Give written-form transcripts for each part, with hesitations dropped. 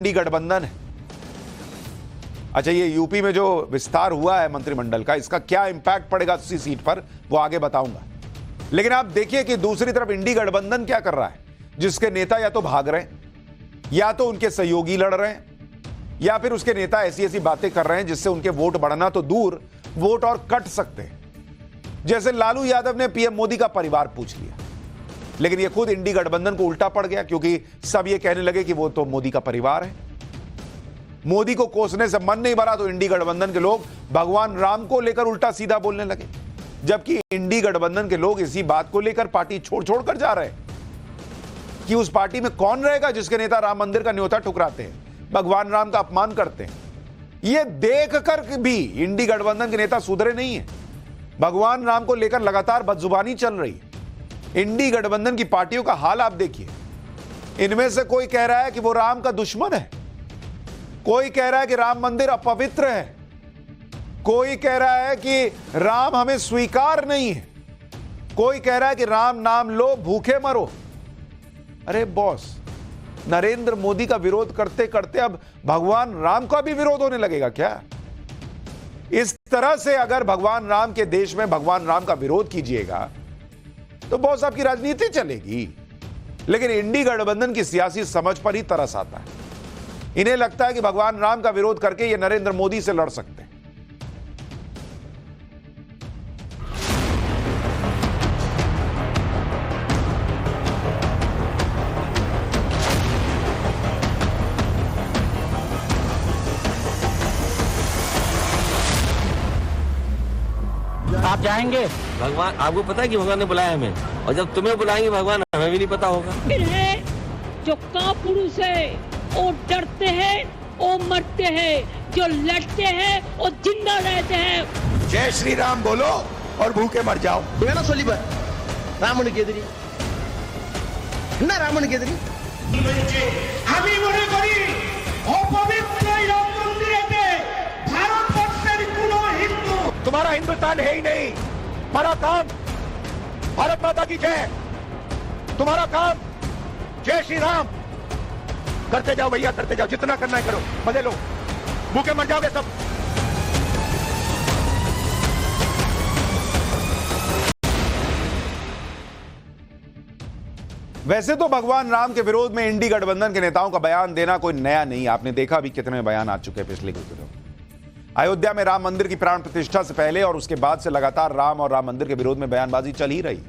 इंडी गठबंधन है। अच्छा, ये यूपी में जो विस्तार हुआ है मंत्रिमंडल का, इसका क्या इंपैक्ट पड़ेगा उसी सीट पर, वो आगे बताऊंगा। लेकिन आप देखिए कि दूसरी तरफ इंडी गठबंधन क्या कर रहा है, जिसके नेता या तो भाग रहे हैं, या तो उनके सहयोगी लड़ रहे हैं, या फिर उसके नेता ऐसी ऐसी बातें कर रहे हैं जिससे उनके वोट बढ़ना तो दूर, वोट और कट सकते हैं। जैसे लालू यादव ने पीएम मोदी का परिवार पूछ लिया, लेकिन ये खुद इंडी गठबंधन को उल्टा पड़ गया, क्योंकि सब ये कहने लगे कि वो तो मोदी का परिवार है। मोदी को कोसने से मन नहीं भरा तो इंडी गठबंधन के लोग भगवान राम को लेकर उल्टा सीधा बोलने लगे, जबकि इंडी गठबंधन के लोग इसी बात को लेकर पार्टी छोड़ छोड़ कर जा रहे हैं कि उस पार्टी में कौन रहेगा जिसके नेता राम मंदिर का न्योता ठुकराते हैं, भगवान राम का अपमान करते हैं। यह देखकर भी इंडी गठबंधन के नेता सुधरे नहीं है। भगवान राम को लेकर लगातार बदजुबानी चल रही है। इंडी गठबंधन की पार्टियों का हाल आप देखिए। इनमें से कोई कह रहा है कि वो राम का दुश्मन है, कोई कह रहा है कि राम मंदिर अपवित्र है, कोई कह रहा है कि राम हमें स्वीकार नहीं है, कोई कह रहा है कि राम नाम लो भूखे मरो। अरे बॉस, नरेंद्र मोदी का विरोध करते करते अब भगवान राम का भी विरोध होने लगेगा क्या? इस तरह से अगर भगवान राम के देश में भगवान राम का विरोध कीजिएगा तो बॉस आपकी राजनीति चलेगी। लेकिन इंडी गठबंधन की सियासी समझ पर ही तरस आता है। इन्हें लगता है कि भगवान राम का विरोध करके ये नरेंद्र मोदी से लड़ सकते हैं। आप जाएंगे? भगवान, आपको पता है कि भगवान ने बुलाया हमें, और जब तुम्हें बुलाएंगे भगवान, हमें भी नहीं पता होगा। है जो कापुरुष है वो डरते हैं, वो मरते हैं, जो लड़ते हैं वो जिंदा रहते हैं। जय श्री राम बोलो और भूखे मर जाओ। வேணா சொல்லிப்பார், ராமனுக்கு எதிரி என்ன, ராமனுக்கு எதிரி আমি মনে করি অপবিত্র এই রাম মন্দিরেতে ভারতবর্ষের কোন হিন্দু। तुम्हारा हिंदुस्तान है ही नहीं। हमारा काम भारत माता की जय, तुम्हारा काम जय श्री राम। करते जाओ भैया, करते जाओ, जितना करना है करो, मजे लो, भूखे मर जाओगे सब। वैसे तो भगवान राम के विरोध में इंडी गठबंधन के नेताओं का बयान देना कोई नया नहीं। आपने देखा अभी कितने बयान आ चुके हैं पिछले कुछ दिनों में। अयोध्या में राम मंदिर की प्राण प्रतिष्ठा से पहले और उसके बाद से लगातार राम और राम मंदिर के विरोध में बयानबाजी चल ही रही।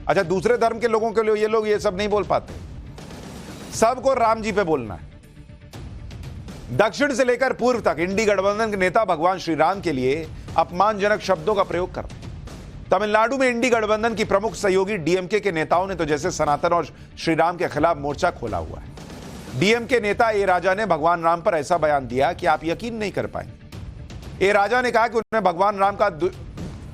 अच्छा, दूसरे धर्म के लोगों के लिए ये लोग ये सब नहीं बोल पाते, सबको राम जी पे बोलना है। दक्षिण से लेकर पूर्व तक इंडी गठबंधन के नेता भगवान श्री राम के लिए अपमानजनक शब्दों का प्रयोग कर रहे हैं। तमिलनाडु में इंडी गठबंधन की प्रमुख सहयोगी डीएमके के नेताओं ने तो जैसे सनातन और श्री राम के खिलाफ मोर्चा खोला हुआ है। डीएमके नेता ए राजा ने भगवान राम पर ऐसा बयान दिया कि आप यकीन नहीं कर पाएंगे। ए राजा ने कहा कि उन्हें भगवान राम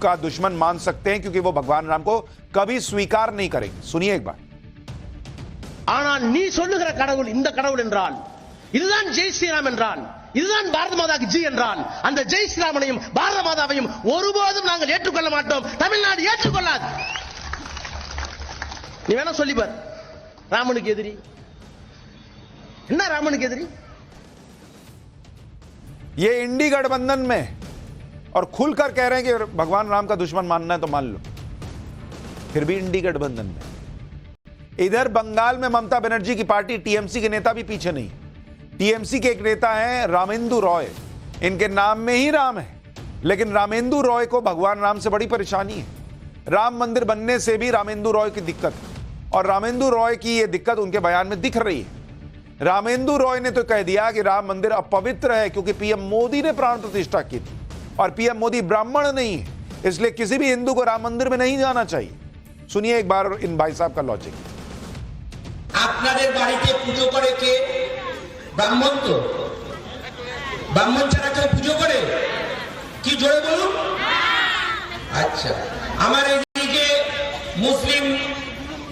का दुश्मन मान सकते हैं क्योंकि वो भगवान राम को कभी स्वीकार नहीं करेंगे। सुनिए एक बार। ஆனால் நீ சொல்லுகிற கடவுள் இந்த கடவுள் என்றால், இதுதான் ஜெய் ஸ்ரீராம் என்றால், இதுதான் பாரத மாதாக்கு ஜி என்றால், அந்த ஜெய் ஸ்ரீராமனையும் பாரத மாதாவையும் ஒருபோதும் நாங்கள் ஏற்றுக்கொள்ள மாட்டோம், தமிழ்நாடு ஏற்றுக்கொள்ளாது। நீ வேணா சொல்லிப்பார், ராமனுக்கு எதிரி என்ன, ராமனுக்கு எதிரி। ये इंडी गठबंधन में और खुलकर कह रहे हैं कि भगवान राम का दुश्मन मानना है तो मान लो, फिर भी इंडी गठबंधन में। इधर बंगाल में ममता बनर्जी की पार्टी टीएमसी के नेता भी पीछे नहीं। टीएमसी के एक नेता हैं रामेंदु रॉय, इनके नाम में ही राम है, लेकिन रामेंदु रॉय को भगवान राम से बड़ी परेशानी है। राम मंदिर बनने से भी रामेंदु रॉय की दिक्कत है, और रामेंदु रॉय की यह दिक्कत उनके बयान में दिख रही है। रामेंदु रॉय ने तो कह दिया कि राम मंदिर अपवित्र है क्योंकि पीएम मोदी ने प्राण प्रतिष्ठा की थी, और पीएम मोदी ब्राह्मण नहीं है, इसलिए किसी भी हिंदू को राम मंदिर में नहीं जाना चाहिए। सुनिए एक बार इन भाई साहब का लॉजिक। আপনাদের বাড়িতে পুজো করে কে? ব্রাহ্মণ তো। ব্রাহ্মণ ছাড়া কেউ পুজো করে? কি জোরে বলুন। আচ্ছা, আমার এইদিকে মুসলিম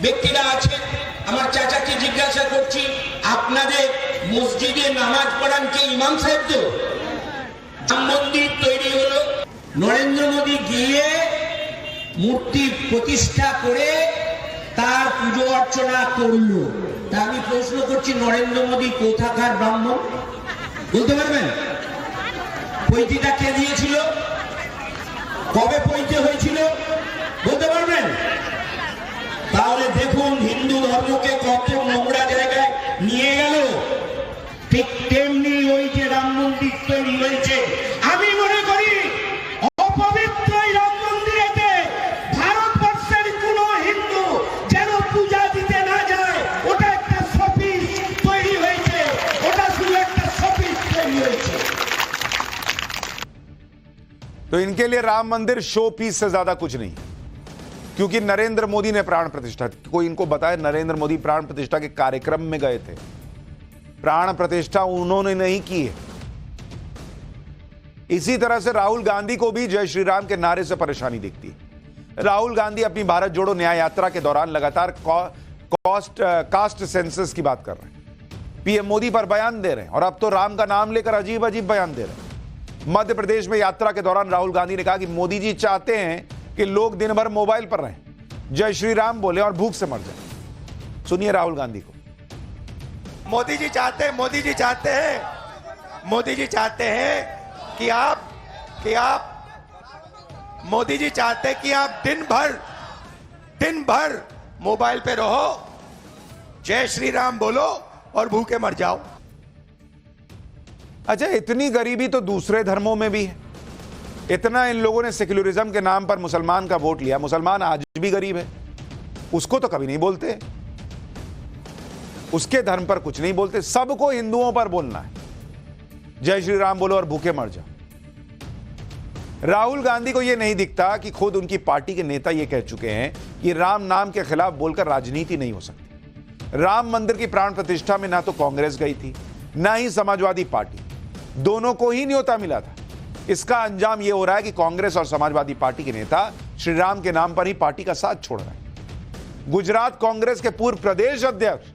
ব্যক্তিরা আছে, আমার চাচাকে জিজ্ঞাসা করছি, আপনাদের মসজিদে নামাজ পড়ান কে? ইমাম সাহেব তো। রাম মন্দির তৈরি হলো, নরেন্দ্র মোদী গিয়ে মূর্তি প্রতিষ্ঠা করে তার পুজো অর্চনা করলো। তা আমি প্রশ্ন করছি, নরেন্দ্র মোদী কোথাকার ব্রাহ্মণ বলতে পারবেন? পৈতিটা কে দিয়েছিল? কবে পৈতে হয়েছিল বলতে পারবেন? তাহলে দেখুন হিন্দু ধর্মকে কত নোংরা জায়গায় নিয়ে গেল। ঠিক তেমনি ওই যে রাম মন্দির তৈরি হয়েছে, আমি মনে করি অপবিত্র এই রাম মন্দিরেতে ভারতবর্ষের কোন হিন্দু যেন পূজা দিতে না যায়। ওটা একটা শপিস তৈরি হয়েছে, ওটা শুধু একটা শপিস তৈরি হয়েছে। तो इनके लिए राम मंदिर शो पीस से ज्यादा कुछ नहीं, क्योंकि नरेंद्र मोदी ने प्राण प्रतिष्ठा, कोई इनको बताए नरेंद्र मोदी प्राण प्रतिष्ठा के कार्यक्रम में गए थे? प्राण प्रतिष्ठा उन्होंने नहीं की है। इसी तरह से राहुल गांधी को भी जय श्री राम के नारे से परेशानी दिखती है। राहुल गांधी अपनी भारत जोड़ो न्याय यात्रा के दौरान लगातार कास्ट सेंसस की बात कर रहे हैं, पीएम मोदी पर बयान दे रहे हैं, और अब तो राम का नाम लेकर अजीब अजीब बयान दे रहे हैं। मध्य प्रदेश में यात्रा के दौरान राहुल गांधी ने कहा कि मोदी जी चाहते हैं कि लोग दिन भर मोबाइल पर रहें, जय श्री राम बोले और भूख से मर जाए। सुनिए राहुल गांधी को। मोदी जी चाहते हैं कि आप मोदी जी चाहते हैं कि आप दिन भर मोबाइल पे रहो, जय श्री राम बोलो और भूखे मर जाओ। अच्छा, इतनी गरीबी तो दूसरे धर्मों में भी है। इतना इन लोगों ने सेक्युलरिज्म के नाम पर मुसलमान का वोट लिया, मुसलमान आज भी गरीब है, उसको तो कभी नहीं बोलते, उसके धर्म पर कुछ नहीं बोलते, सबको हिंदुओं पर बोलना है, जय श्री राम बोलो और भूखे मर जाओ। राहुल गांधी को यह नहीं दिखता कि खुद उनकी पार्टी के नेता यह कह चुके हैं कि राम नाम के खिलाफ बोलकर राजनीति नहीं हो सकती। राम मंदिर की प्राण प्रतिष्ठा में ना तो कांग्रेस गई थी, ना ही समाजवादी पार्टी, दोनों को ही न्योता मिला था। इसका अंजाम यह हो रहा है कि कांग्रेस और समाजवादी पार्टी के नेता श्री राम के नाम पर ही पार्टी का साथ छोड़ रहे हैं। गुजरात कांग्रेस के पूर्व प्रदेश अध्यक्ष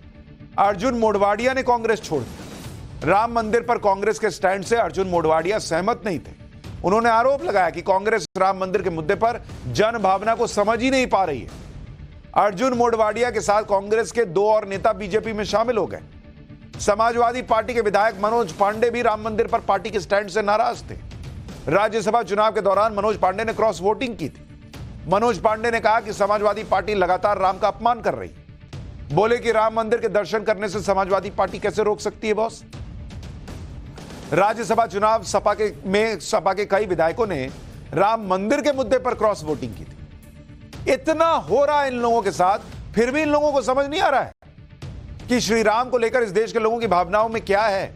अर्जुन मोढवाडिया ने कांग्रेस छोड़ दी। राम मंदिर पर कांग्रेस के स्टैंड से अर्जुन मोढवाडिया सहमत नहीं थे। उन्होंने आरोप लगाया कि कांग्रेस राम मंदिर के मुद्दे पर जन भावना को समझ ही नहीं पा रही है। अर्जुन मोढवाडिया के साथ कांग्रेस के 2 और नेता बीजेपी में शामिल हो गए। समाजवादी पार्टी के विधायक मनोज पांडे भी राम मंदिर पर पार्टी के स्टैंड से नाराज थे। राज्यसभा चुनाव के दौरान मनोज पांडे ने क्रॉस वोटिंग की थी। मनोज पांडे ने कहा कि समाजवादी पार्टी लगातार राम का अपमान कर रही है। बोले कि राम मंदिर के दर्शन करने से समाजवादी पार्टी कैसे रोक सकती है बॉस। राज्यसभा चुनाव सपा के कई विधायकों ने राम मंदिर के मुद्दे पर क्रॉस वोटिंग की थी। इतना हो रहा है इन लोगों के साथ, फिर भी इन लोगों को समझ नहीं आ रहा है कि श्री राम को लेकर इस देश के लोगों की भावनाओं में क्या है,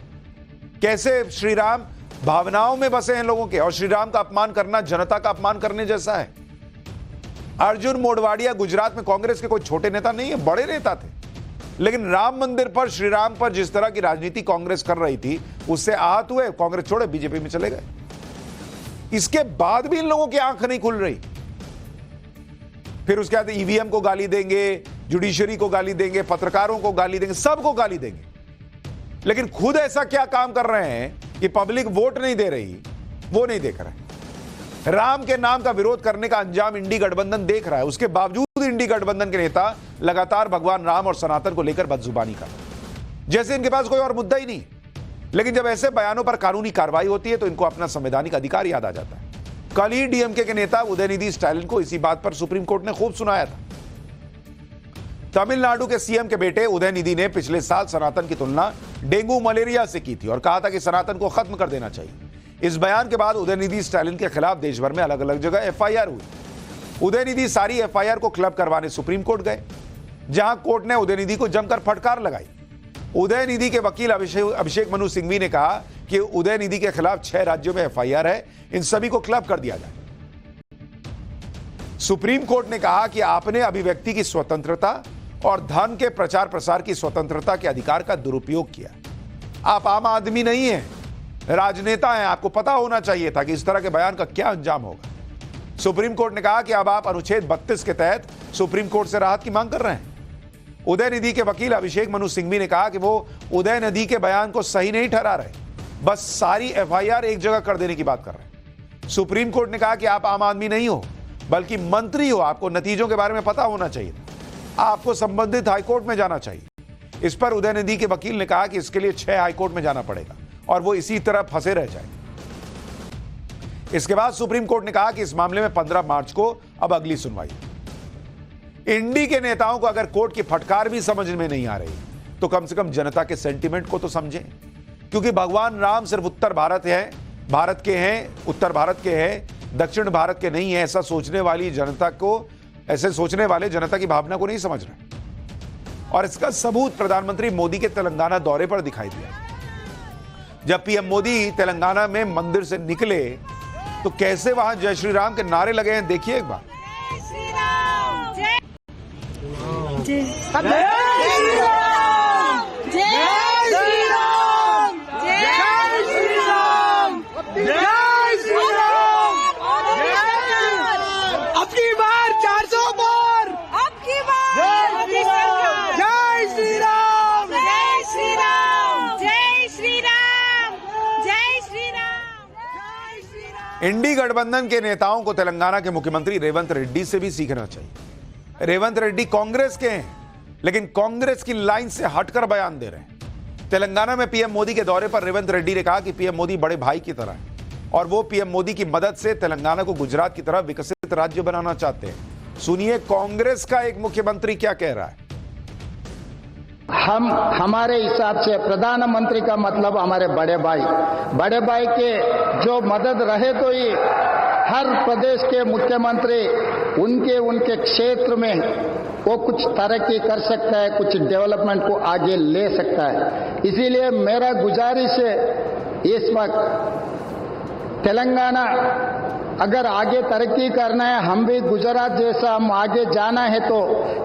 कैसे श्री राम भावनाओं में बसे हैं लोगों के, और श्री राम का अपमान करना जनता का अपमान करने जैसा है। अर्जुन मोढवाडिया गुजरात में कांग्रेस के कोई छोटे नेता नहीं है, बड़े नेता थे, लेकिन राम मंदिर पर श्री राम पर जिस तरह की राजनीति कांग्रेस कर रही थी उससे आहत हुए, कांग्रेस छोड़े बीजेपी में चले गए। इसके बाद भी इन लोगों की आंख नहीं खुल रही। फिर उसके बाद ईवीएम को गाली देंगे, जुडिशरी को गाली देंगे, पत्रकारों को गाली देंगे, सबको गाली देंगे, लेकिन खुद ऐसा क्या काम कर रहे हैं कि पब्लिक वोट नहीं दे रही, वो नहीं देख रहे। राम के नाम का विरोध करने का अंजाम इंडी गठबंधन देख रहा है, उसके बावजूद इंडी गठबंधन के नेता लगातार भगवान राम और सनातन को लेकर बदजुबानी कर रहे हैं, जैसे इनके पास कोई और मुद्दा ही नहीं। लेकिन जब ऐसे बयानों पर कानूनी कार्रवाई होती है तो इनको अपना संवैधानिक अधिकार याद आ जाता है। कल ही डीएमके के नेता उदयनिधि स्टालिन को इसी बात पर सुप्रीम कोर्ट ने खूब सुनाया था। तमिलनाडु के सीएम के बेटे उदयनिधि ने पिछले साल सनातन की तुलना डेंगू मलेरिया से की थी और कहा था कि सनातन को खत्म कर देना चाहिए। इस बयान के बाद उदयनिधि स्टालिन के खिलाफ देश भर में अलग अलग जगह एफआईआर हुई। उदयनिधि सारी एफआईआर को क्लब करवाने सुप्रीम कोर्ट गए, जहां कोर्ट ने उदयनिधि को जमकर फटकार लगाई। उदयनिधि के वकील अभिषेक मनु सिंघवी ने कहा कि उदयनिधि के खिलाफ 6 राज्यों में एफआईआर है, इन सभी को क्लब कर दिया जाए। सुप्रीम कोर्ट ने कहा कि आपने अभिव्यक्ति की स्वतंत्रता और धन के प्रचार प्रसार की स्वतंत्रता के अधिकार का दुरुपयोग किया। आप आम आदमी नहीं हैं, राजनेता हैं, आपको पता होना चाहिए था कि इस तरह के बयान का क्या अंजाम होगा। सुप्रीम कोर्ट ने कहा कि अब आप अनुच्छेद 32 के तहत सुप्रीम कोर्ट से राहत की मांग कर रहे हैं। उदयनिधि के वकील अभिषेक मनु सिंघवी ने कहा कि वो उदयनिधि के बयान को सही नहीं ठहरा रहे, बस सारी एफआईआर एक जगह कर देने की बात कर रहे हैं। सुप्रीम कोर्ट ने कहा कि आप आम आदमी नहीं हो बल्कि मंत्री हो, आपको नतीजों के बारे में पता होना चाहिए, आपको संबंधित हाईकोर्ट में जाना चाहिए। इस पर उदयनिधि के वकील ने कहा कि इसके लिए 6 हाईकोर्ट में जाना पड़ेगा और वो इसी तरह फंसे रह जाएंगे। इसके बाद सुप्रीम कोर्ट ने कहा कि इस मामले में 15 मार्च को अब अगली सुनवाई। इंडी के नेताओं को अगर कोर्ट की फटकार भी समझ में नहीं आ रही तो कम से कम जनता के सेंटीमेंट को तो समझें, क्योंकि भगवान राम सिर्फ उत्तर भारत के हैं, उत्तर भारत के हैं, दक्षिण भारत के नहीं है। ऐसा सोचने वाली जनता को, ऐसे सोचने वाले जनता की भावना को नहीं समझ रहे। और इसका सबूत प्रधानमंत्री मोदी के तेलंगाना दौरे पर दिखाई दिया। जब पीएम मोदी तेलंगाना में मंदिर से निकले तो कैसे वहां जय श्री राम के नारे लगे हैं, देखिए एक बार। अपनी बार 400 पार, आपकी बार जय श्री राम, जय श्री राम, जय श्री राम, जय श्री राम, जय श्री राम। इंडी गठबंधन के नेताओं को तेलंगाना के मुख्यमंत्री रेवंत रेड्डी से भी सीखना चाहिए। रेवंत रेड्डी कांग्रेस के हैं, लेकिन कांग्रेस की लाइन से हटकर बयान दे रहे हैं। तेलंगाना में पीएम मोदी के दौरे पर रेवंत रेड्डी ने कहा कि पीएम मोदी बड़े भाई की तरह हैं और वो पीएम मोदी की मदद से तेलंगाना को गुजरात की तरह विकसित राज्य बनाना चाहते हैं। सुनिए कांग्रेस का एक मुख्यमंत्री क्या कह रहा है। हमारे हिसाब से प्रधानमंत्री का मतलब हमारे बड़े भाई के जो मदद रहे तो ही हर प्रदेश के मुख्यमंत्री उनके क्षेत्र में वो कुछ तरक्की कर सकता है, कुछ डेवलपमेंट को आगे ले सकता है। इसीलिए मेरा गुजारिश है, इस वक्त तेलंगाना अगर आगे तरक्की करना है, हम भी गुजरात जैसा हम आगे जाना है तो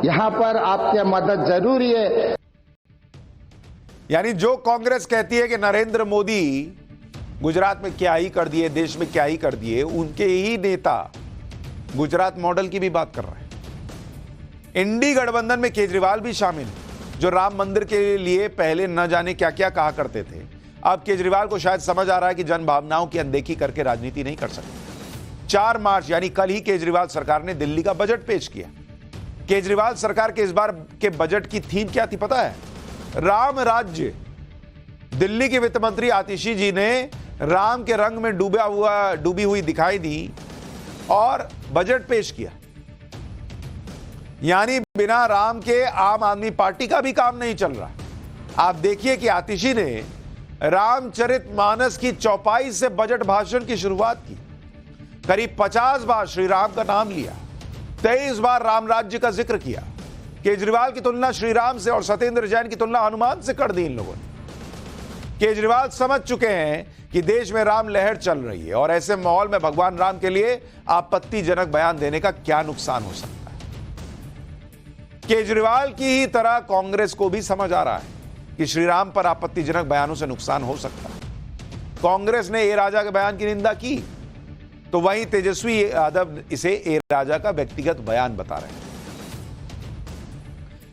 यहां पर आपकी मदद जरूरी है। यानी जो कांग्रेस कहती है कि नरेंद्र मोदी गुजरात में क्या ही कर दिए, देश में क्या ही कर दिए, उनके ही नेता गुजरात मॉडल की भी बात कर रहे हैं। इंडी गठबंधन में केजरीवाल भी शामिल है, जो राम मंदिर के लिए पहले न जाने क्या क्या कहा करते थे। अब केजरीवाल को शायद समझ आ रहा है कि जन भावनाओं की अनदेखी करके राजनीति नहीं कर सकते। 4 मार्च यानी कल ही केजरीवाल सरकार ने दिल्ली का बजट पेश किया। केजरीवाल सरकार के इस बार के बजट की थीम क्या थी पता है? राम राज्य। दिल्ली के वित्त मंत्री आतिशी जी ने राम के रंग में डूबी हुई दिखाई दी और बजट पेश किया। यानी बिना राम के आम आदमी पार्टी का भी काम नहीं चल रहा। आप देखिए कि आतिशी ने रामचरितमानस की चौपाई से बजट भाषण की शुरुआत की। करीब 50 बार श्री राम का नाम लिया, 23 बार राम राज्य का जिक्र किया। केजरीवाल की तुलना श्री राम से और सत्येंद्र जैन की तुलना हनुमान से कर दी इन लोगों ने। केजरीवाल समझ चुके हैं कि देश में राम लहर चल रही है और ऐसे माहौल में भगवान राम के लिए आपत्तिजनक बयान देने का क्या नुकसान हो सकता है। केजरीवाल की ही तरह कांग्रेस को भी समझ आ रहा है कि श्री राम पर आपत्तिजनक बयानों से नुकसान हो सकता है। कांग्रेस ने ए राजा के बयान की निंदा की तो वहीं तेजस्वी यादव इसे ए राजा का व्यक्तिगत बयान बता रहे हैं।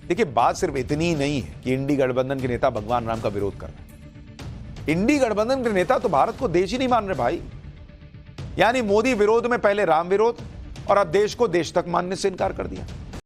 देखिए, बात सिर्फ इतनी ही नहीं है कि इंडी गठबंधन के नेता भगवान राम का विरोध कर रहे हैं। इंडी गठबंधन के नेता तो भारत को देश ही नहीं मान रहे भाई। यानी मोदी विरोध में पहले राम विरोध और अब देश को देश तक मानने से इनकार कर दिया।